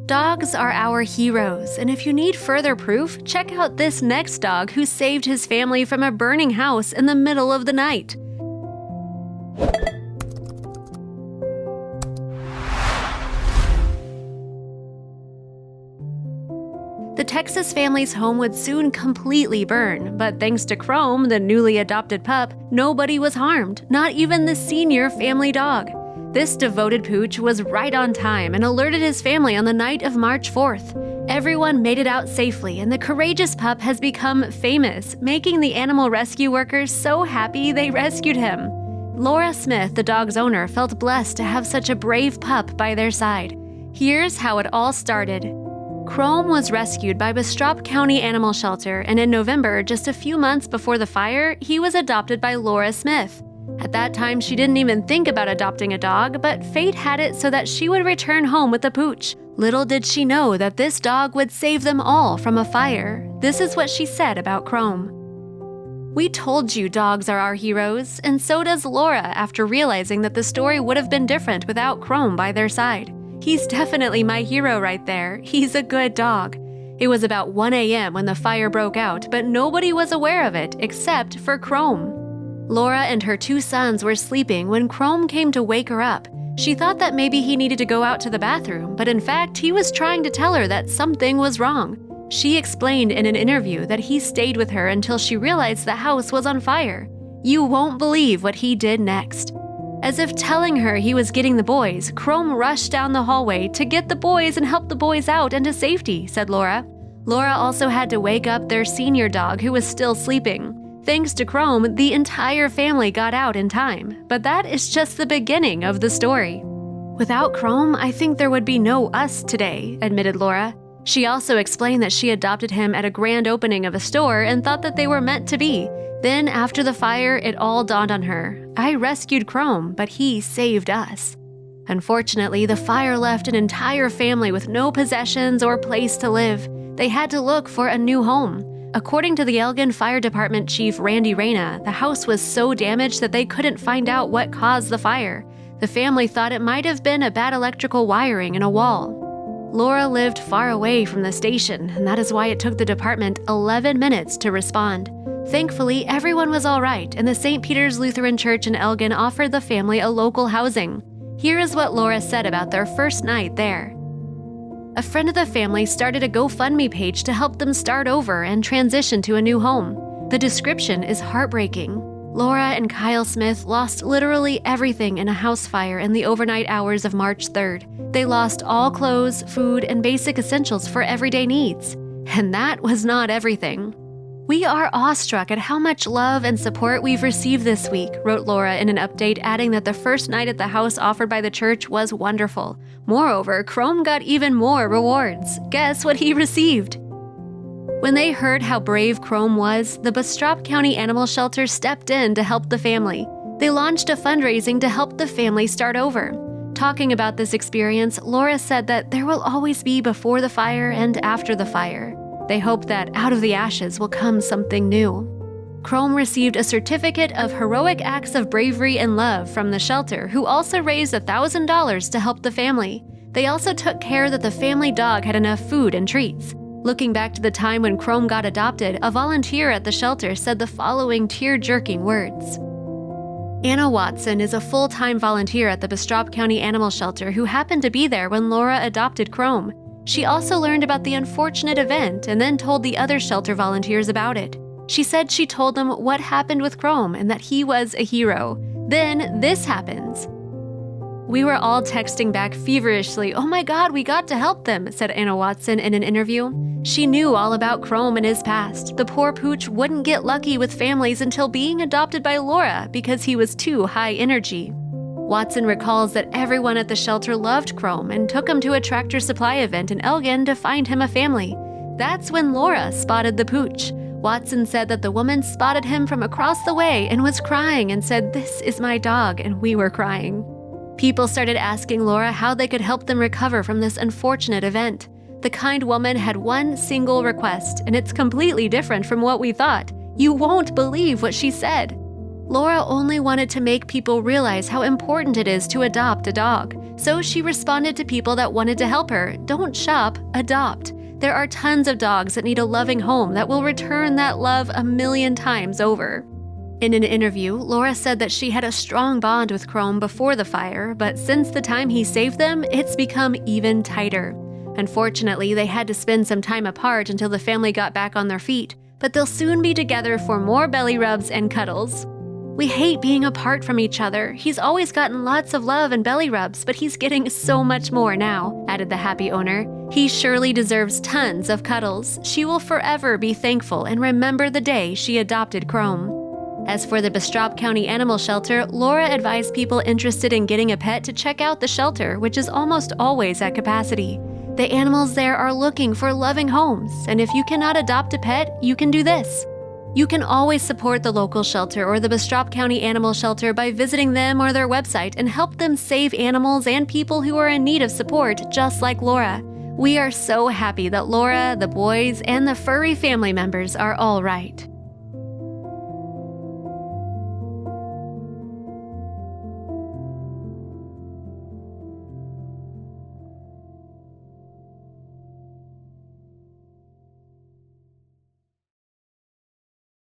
Dogs are our heroes, and if you need further proof, check out this next dog who saved his family from a burning house in the middle of the night. The Texas family's home would soon completely burn, but thanks to Chrome, the newly adopted pup, nobody was harmed, not even the senior family dog. This devoted pooch was right on time and alerted his family on the night of March 4th. Everyone made it out safely, and the courageous pup has become famous, making the animal rescue workers so happy they rescued him. Laura Smith, the dog's owner, felt blessed to have such a brave pup by their side. Here's how it all started. Chrome was rescued by Bastrop County Animal Shelter, and in November, just a few months before the fire, he was adopted by Laura Smith. At that time, she didn't even think about adopting a dog, but fate had it so that she would return home with the pooch. Little did she know that this dog would save them all from a fire. This is what she said about Chrome. "We told you dogs are our heroes, and so does Laura after realizing that the story would have been different without Chrome by their side. He's definitely my hero right there. He's a good dog." It was about 1 a.m. when the fire broke out, but nobody was aware of it except for Chrome. Laura and her 2 sons were sleeping when Chrome came to wake her up. She thought that maybe he needed to go out to the bathroom, but in fact, he was trying to tell her that something was wrong. She explained in an interview that he stayed with her until she realized the house was on fire. You won't believe what he did next. As if telling her he was getting the boys, Chrome rushed down the hallway to get the boys and help the boys out into safety, said Laura. Laura also had to wake up their senior dog who was still sleeping. Thanks to Chrome, the entire family got out in time, but that is just the beginning of the story. "Without Chrome, I think there would be no us today," admitted Laura. She also explained that she adopted him at a grand opening of a store and thought that they were meant to be. Then, after the fire, it all dawned on her. I rescued Chrome, but he saved us. Unfortunately, the fire left an entire family with no possessions or place to live. They had to look for a new home. According to the Elgin Fire Department Chief Randy Reyna, the house was so damaged that they couldn't find out what caused the fire. The family thought it might have been a bad electrical wiring in a wall. Laura lived far away from the station, and that is why it took the department 11 minutes to respond. Thankfully, everyone was all right, and the St. Peter's Lutheran Church in Elgin offered the family a local housing. Here is what Laura said about their first night there. A friend of the family started a GoFundMe page to help them start over and transition to a new home. The description is heartbreaking. Laura and Kyle Smith lost literally everything in a house fire in the overnight hours of March 3rd. They lost all clothes, food, and basic essentials for everyday needs. And that was not everything. "We are awestruck at how much love and support we've received this week," wrote Laura in an update, adding that the first night at the house offered by the church was wonderful. Moreover, Chrome got even more rewards. Guess what he received? When they heard how brave Chrome was, the Bastrop County Animal Shelter stepped in to help the family. They launched a fundraising to help the family start over. Talking about this experience, Laura said that there will always be before the fire and after the fire. They hope that out of the ashes will come something new. Chrome received a certificate of heroic acts of bravery and love from the shelter, who also raised $1,000 to help the family. They also took care that the family dog had enough food and treats. Looking back to the time when Chrome got adopted, a volunteer at the shelter said the following tear-jerking words. Anna Watson is a full-time volunteer at the Bastrop County Animal Shelter who happened to be there when Laura adopted Chrome. She also learned about the unfortunate event and then told the other shelter volunteers about it. She said she told them what happened with Chrome and that he was a hero. Then this happens. "We were all texting back feverishly, 'Oh my God, we got to help them,' said Anna Watson in an interview. She knew all about Chrome and his past. The poor pooch wouldn't get lucky with families until being adopted by Laura because he was too high energy." Watson recalls that everyone at the shelter loved Chrome and took him to a Tractor Supply event in Elgin to find him a family. That's when Laura spotted the pooch. Watson said that the woman spotted him from across the way and was crying and said, "This is my dog," and we were crying. People started asking Laura how they could help them recover from this unfortunate event. The kind woman had one single request, and it's completely different from what we thought. You won't believe what she said. Laura only wanted to make people realize how important it is to adopt a dog. So she responded to people that wanted to help her, "Don't shop, adopt. There are tons of dogs that need a loving home that will return that love 1,000,000 times over." In an interview, Laura said that she had a strong bond with Chrome before the fire, but since the time he saved them, it's become even tighter. Unfortunately, they had to spend some time apart until the family got back on their feet, but they'll soon be together for more belly rubs and cuddles. "We hate being apart from each other. He's always gotten lots of love and belly rubs, but he's getting so much more now," added the happy owner. "He surely deserves tons of cuddles. She will forever be thankful and remember the day she adopted Chrome." As for the Bastrop County Animal Shelter, Laura advised people interested in getting a pet to check out the shelter, which is almost always at capacity. The animals there are looking for loving homes, and if you cannot adopt a pet, you can do this. You can always support the local shelter or the Bastrop County Animal Shelter by visiting them or their website and help them save animals and people who are in need of support, just like Laura. We are so happy that Laura, the boys, and the furry family members are all right.